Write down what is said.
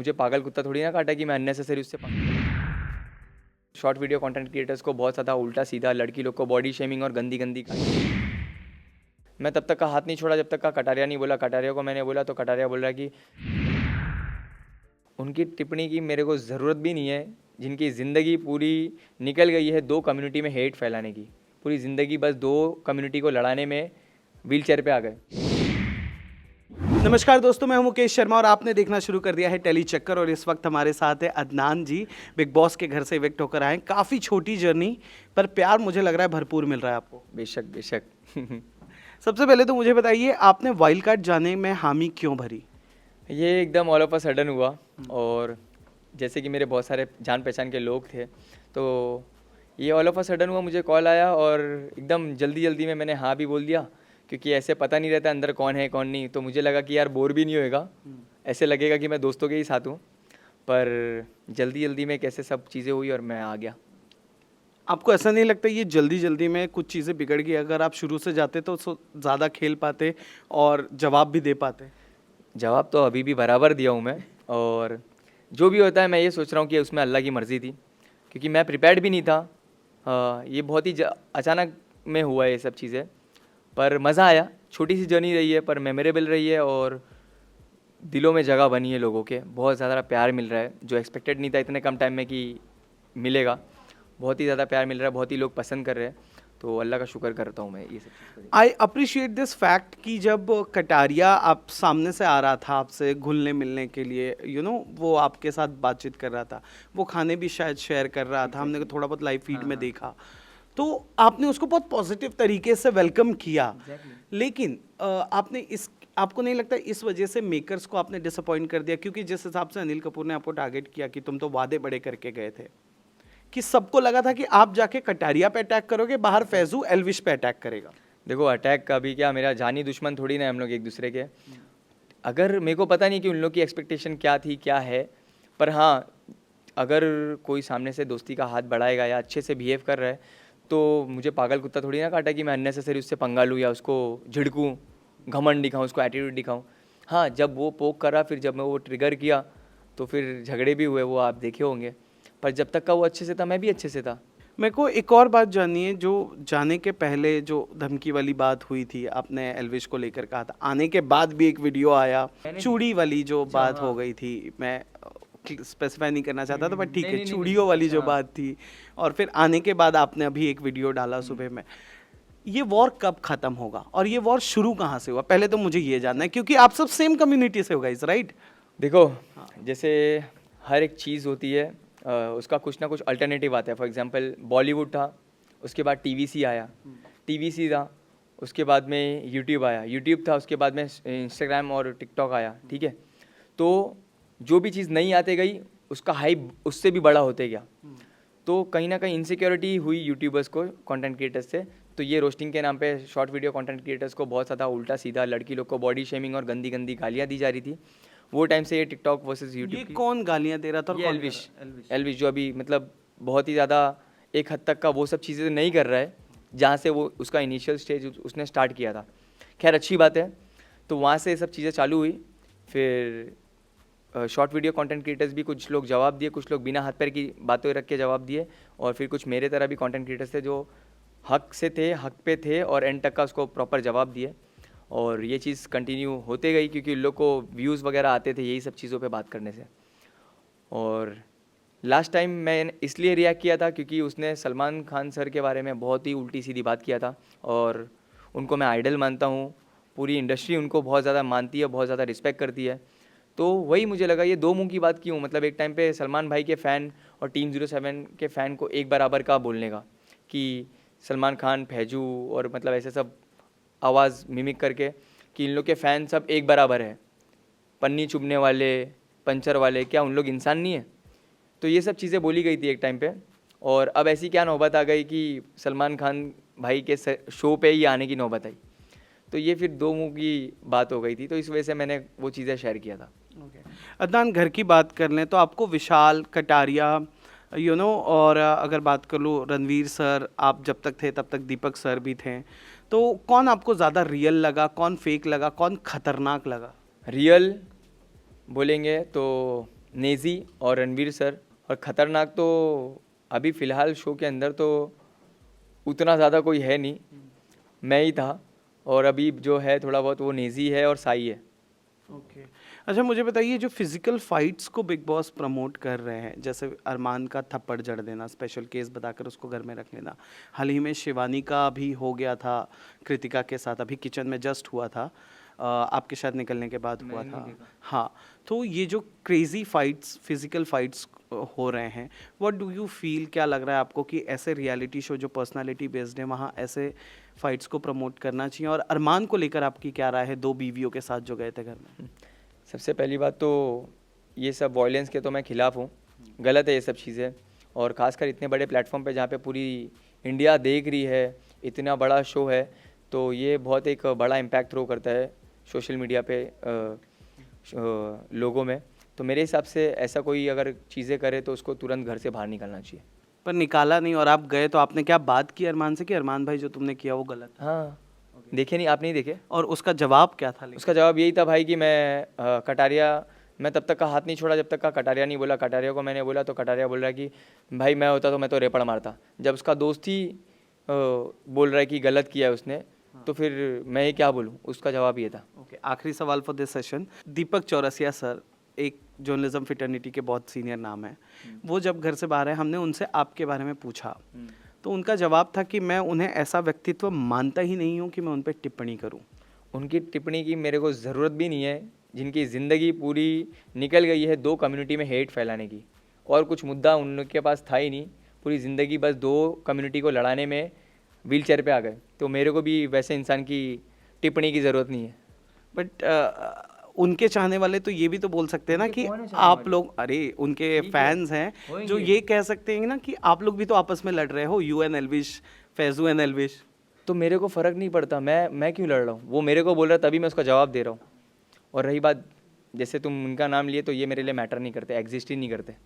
मुझे पागल कुत्ता थोड़ी ना काटा कि मैं अननेसेसरी उससे शॉर्ट वीडियो कंटेंट क्रिएटर्स को बहुत ज़्यादा उल्टा सीधा लड़की लोग को बॉडी शेमिंग और गंदी गंदी मैं तब तक का हाथ नहीं छोड़ा जब तक का कटारिया नहीं बोला। कटारिया को मैंने बोला तो कटारिया बोल रहा है कि उनकी टिप्पणी की मेरे को ज़रूरत भी नहीं है, जिनकी ज़िंदगी पूरी निकल गई है दो कम्युनिटी में हेट फैलाने की। पूरी ज़िंदगी बस दो कम्युनिटी को लड़ाने में व्हीलचेयर पे आ गए। नमस्कार दोस्तों, मैं हूं मुकेश शर्मा और आपने देखना शुरू कर दिया है टेली चक्कर। और इस वक्त हमारे साथ है अदनान जी, बिग बॉस के घर से इवेक्ट होकर आए। काफ़ी छोटी जर्नी पर प्यार मुझे लग रहा है भरपूर मिल रहा है आपको। बेशक बेशक। सबसे पहले तो मुझे बताइए, आपने वाइल्ड कार्ड जाने में हामी क्यों भरी? ये एकदम ऑल ऑफ अ सडन हुआ। और जैसे कि मेरे बहुत सारे जान पहचान के लोग थे, तो ये ऑल ऑफ अ सडन हुआ, मुझे कॉल आया और एकदम जल्दी जल्दी में मैंने हाँ भी बोल दिया, क्योंकि ऐसे पता नहीं रहता अंदर कौन है कौन नहीं। तो मुझे लगा कि यार बोर भी नहीं होएगा, ऐसे लगेगा कि मैं दोस्तों के ही साथ हूँ। पर जल्दी जल्दी में कैसे सब चीज़ें हुई और मैं आ गया। आपको ऐसा नहीं लगता ये जल्दी जल्दी में कुछ चीज़ें बिगड़ गई? अगर आप शुरू से जाते तो ज़्यादा खेल पाते और जवाब भी दे पाते। जवाब तो अभी भी बराबर दिया हूँ मैं, और जो भी होता है मैं ये सोच रहा हूँ कि उसमें अल्लाह की मर्ज़ी थी, क्योंकि मैं प्रिपेयर्ड भी नहीं था। ये बहुत ही अचानक में हुआ ये सब चीज़ें, पर मज़ा आया। छोटी सी जर्नी रही है पर मेमोरेबल रही है, और दिलों में जगह बनी है लोगों के। बहुत ज़्यादा प्यार मिल रहा है, जो एक्सपेक्टेड नहीं था इतने कम टाइम में कि मिलेगा। बहुत ही ज़्यादा प्यार मिल रहा है, बहुत ही लोग पसंद कर रहे हैं, तो अल्लाह का शुक्र करता हूँ मैं ये सब चीज़। आई अप्रिशिएट दिस फैक्ट कि जब कटारिया आप सामने से आ रहा था आपसे घुलने मिलने के लिए, वो आपके साथ बातचीत कर रहा था, वो खाने भी शायद शेयर कर रहा था, हमने थोड़ा बहुत लाइव फीड में देखा, तो आपने उसको बहुत पॉजिटिव तरीके से वेलकम किया। लेकिन आपको नहीं लगता इस वजह से मेकर्स को आपने डिसअपॉइंट कर दिया? क्योंकि जिस हिसाब से अनिल कपूर ने आपको टारगेट किया कि तुम तो वादे बड़े करके गए थे, कि सबको लगा था कि आप जाके कटारिया पे अटैक करोगे, बाहर फैजू एल्विश पे अटैक करेगा। देखो, अटैक का भी क्या, मेरा जानी दुश्मन थोड़ी ना हम लोग एक दूसरे के। अगर मेरे को पता नहीं कि उन लोग की एक्सपेक्टेशन क्या थी क्या है, पर हाँ, अगर कोई सामने से दोस्ती का हाथ बढ़ाएगा या अच्छे से बिहेव कर रहा है, तो मुझे पागल कुत्ता थोड़ी ना काटा कि मैं अननेसेसरी उससे पंगा लूँ या उसको झिड़कूँ, घमंड दिखाऊँ, उसको एटीट्यूड दिखाऊँ। हाँ, जब वो पोक करा, फिर जब मैं वो ट्रिगर किया, तो फिर झगड़े भी हुए, वो आप देखे होंगे। पर जब तक का वो अच्छे से था, मैं भी अच्छे से था। मेरे को एक और बात जाननी है, जो जाने के पहले जो धमकी वाली बात हुई थी, आपने एल्विश को लेकर कहा था, आने के बाद भी एक वीडियो आया, चूड़ी वाली जो बात हो गई थी, मैं स्पेसिफाई नहीं करना चाहता था, बट ठीक है, चूड़ियों वाली जो बात थी, और फिर आने के बाद आपने अभी एक वीडियो डाला सुबह में। ये वॉर कब खत्म होगा और ये वॉर शुरू कहाँ से हुआ? पहले तो मुझे ये जानना है, क्योंकि आप सब सेम कम्युनिटी से हो गाइस, राइट? देखो, जैसे हर एक चीज़ होती है, उसका कुछ ना कुछ अल्टरनेटिव आता है। फॉर एग्जांपल बॉलीवुड था, उसके बाद टीवीसी आया, टीवीसी था, उसके बाद में यूट्यूब आया, यूट्यूब था, उसके बाद में इंस्टाग्राम और टिकटॉक आया। ठीक है, तो जो भी चीज़ नई आते गई, उसका हाइप उससे भी बड़ा होते गया। तो कहीं ना कहीं इनसिक्योरिटी हुई यूट्यूबर्स को, कंटेंट क्रिएटर्स से। तो ये रोस्टिंग के नाम पे शॉर्ट वीडियो कंटेंट क्रिएटर्स को बहुत ज़्यादा उल्टा सीधा लड़की लोग को बॉडी शेमिंग और गंदी गंदी गालियाँ दी जा रही थी। वो टाइम से ये टिकटॉक वर्सेस ये यूट्यूब कौन गालियां दे रहा था और ये कौन एल्विश जो अभी मतलब बहुत ही ज़्यादा एक हद तक का वो सब चीज़ें नहीं कर रहा है, जहाँ से वो उसका इनिशियल स्टेज उसने स्टार्ट किया था। खैर, अच्छी बात है। तो वहाँ से सब चीज़ें चालू हुई। फिर शॉर्ट वीडियो कंटेंट क्रिएटर्स भी कुछ लोग जवाब दिए, कुछ लोग बिना हाथ पैर की बातें रख के जवाब दिए, और फिर कुछ मेरे तरह भी कंटेंट क्रिएटर्स थे जो हक से थे, हक पे थे, और एंड तक का उसको प्रॉपर जवाब दिए। और ये चीज़ कंटिन्यू होते गई, क्योंकि उन लोग को व्यूज़ वगैरह आते थे यही सब चीज़ों पे बात करने से। और लास्ट टाइम मैं इसलिए रिएक्ट किया था क्योंकि उसने सलमान खान सर के बारे में बहुत ही उल्टी सीधी बात किया था, और उनको मैं आइडल मानता हूँ। पूरी इंडस्ट्री उनको बहुत ज़्यादा मानती है, बहुत ज़्यादा रिस्पेक्ट करती है। तो वही मुझे लगा, ये दो मुंह की बात क्यों? मतलब एक टाइम पे सलमान भाई के फ़ैन और टीम 07 के फ़ैन को एक बराबर का बोलने का, कि सलमान खान फैजू और मतलब ऐसे सब आवाज़ मिमिक करके, कि इन लोग के फ़ैन सब एक बराबर है, पन्नी चुभने वाले, पंचर वाले, क्या उन लोग इंसान नहीं है? तो ये सब चीज़ें बोली गई थी एक टाइम पे। और अब ऐसी क्या नौबत आ गई कि सलमान खान भाई के शो पे ही आने की नौबत आई। तो ये फिर दो मुंह की बात हो गई थी, तो इस वजह से मैंने वो चीज़ें शेयर किया था। अदनान, घर की बात कर लें तो आपको विशाल, कटारिया, और अगर बात कर लूँ रणवीर सर, आप जब तक थे तब तक दीपक सर भी थे, तो कौन आपको ज़्यादा रियल लगा, कौन फेक लगा, कौन खतरनाक लगा? रियल बोलेंगे तो नेजी और रणवीर सर। और ख़तरनाक तो अभी फ़िलहाल शो के अंदर तो उतना ज़्यादा कोई है नहीं, मैं ही था। और अभी जो है थोड़ा बहुत वो नेजी है और साई है। ओके अच्छा, मुझे बताइए जो फिजिकल फाइट्स को बिग बॉस प्रमोट कर रहे हैं, जैसे अरमान का थप्पड़ जड़ देना, स्पेशल केस बताकर उसको घर में रख लेना, हाल ही में शिवानी का भी हो गया था कृतिका के साथ, अभी किचन में जस्ट हुआ था, आपके शायद निकलने के बाद हुआ था। हाँ, तो ये जो क्रेजी फाइट्स, फिजिकल फाइट्स हो रहे हैं, व्हाट डू यू फील, क्या लग रहा है आपको कि ऐसे रियलिटी शो जो पर्सनालिटी बेस्ड है वहाँ ऐसे फाइट्स को प्रमोट करना चाहिए? और अरमान को लेकर आपकी क्या राय है, 2 बीवियों के साथ जो गए थे घर में? सबसे पहली बात तो ये सब वॉयलेंस के तो मैं ख़िलाफ़ हूँ, गलत है ये सब चीज़ें। और ख़ासकर इतने बड़े प्लेटफॉर्म पे जहाँ पे पूरी इंडिया देख रही है, इतना बड़ा शो है, तो ये बहुत एक बड़ा इम्पैक्ट थ्रो करता है सोशल मीडिया पे लोगों में। तो मेरे हिसाब से ऐसा कोई अगर चीज़ें करे तो उसको तुरंत घर से बाहर निकलना चाहिए। पर निकाला नहीं और आप गए, तो आपने क्या बात की अरमान से कि अरमान भाई जो तुमने किया वो गलत है? हाँ, देखे नहीं, आप नहीं देखे? और उसका जवाब क्या था? उसका जवाब यही था भाई कि कटारिया, मैं तब तक का हाथ नहीं छोड़ा जब तक का कटारिया नहीं बोला। कटारिया को मैंने बोला तो कटारिया बोल रहा है कि भाई मैं होता तो मैं तो रेपड़ मारता। जब उसका दोस्त ही बोल रहा है कि गलत किया है उसने, तो फिर मैं ही क्या बोलूँ? उसका जवाब ये था। ओके, आखिरी सवाल for this session. Deepak Chaurasia sir एक जर्नलिज्म फिटर्निटी के बहुत सीनियर नाम है, वो जब घर से बाहर है, हमने उनसे आपके बारे में पूछा, तो उनका जवाब था कि मैं उन्हें ऐसा व्यक्तित्व मानता ही नहीं हूँ कि मैं उन पर टिप्पणी करूँ। उनकी टिप्पणी की मेरे को ज़रूरत भी नहीं है, जिनकी ज़िंदगी पूरी निकल गई है 2 कम्युनिटी में हेट फैलाने की, और कुछ मुद्दा उनके पास था ही नहीं। पूरी ज़िंदगी बस 2 कम्युनिटी को लड़ाने में व्हील चेयर पर आ गए। तो मेरे को भी वैसे इंसान की टिप्पणी की ज़रूरत नहीं है। बट उनके चाहने वाले तो ये भी तो बोल सकते हैं ना कि आप लोग, अरे उनके फैंस हैं जो ये कह सकते हैं ना कि आप लोग भी तो आपस में लड़ रहे हो, you and Elvish, Faizu and Elvish. तो मेरे को फ़र्क नहीं पड़ता, मैं क्यों लड़ रहा हूँ? वो मेरे को बोल रहा है तभी मैं उसका जवाब दे रहा हूँ। और रही बात, जैसे तुम उनका नाम लिए, तो ये मेरे लिए मैटर नहीं करते, एग्जिस्ट ही नहीं करते।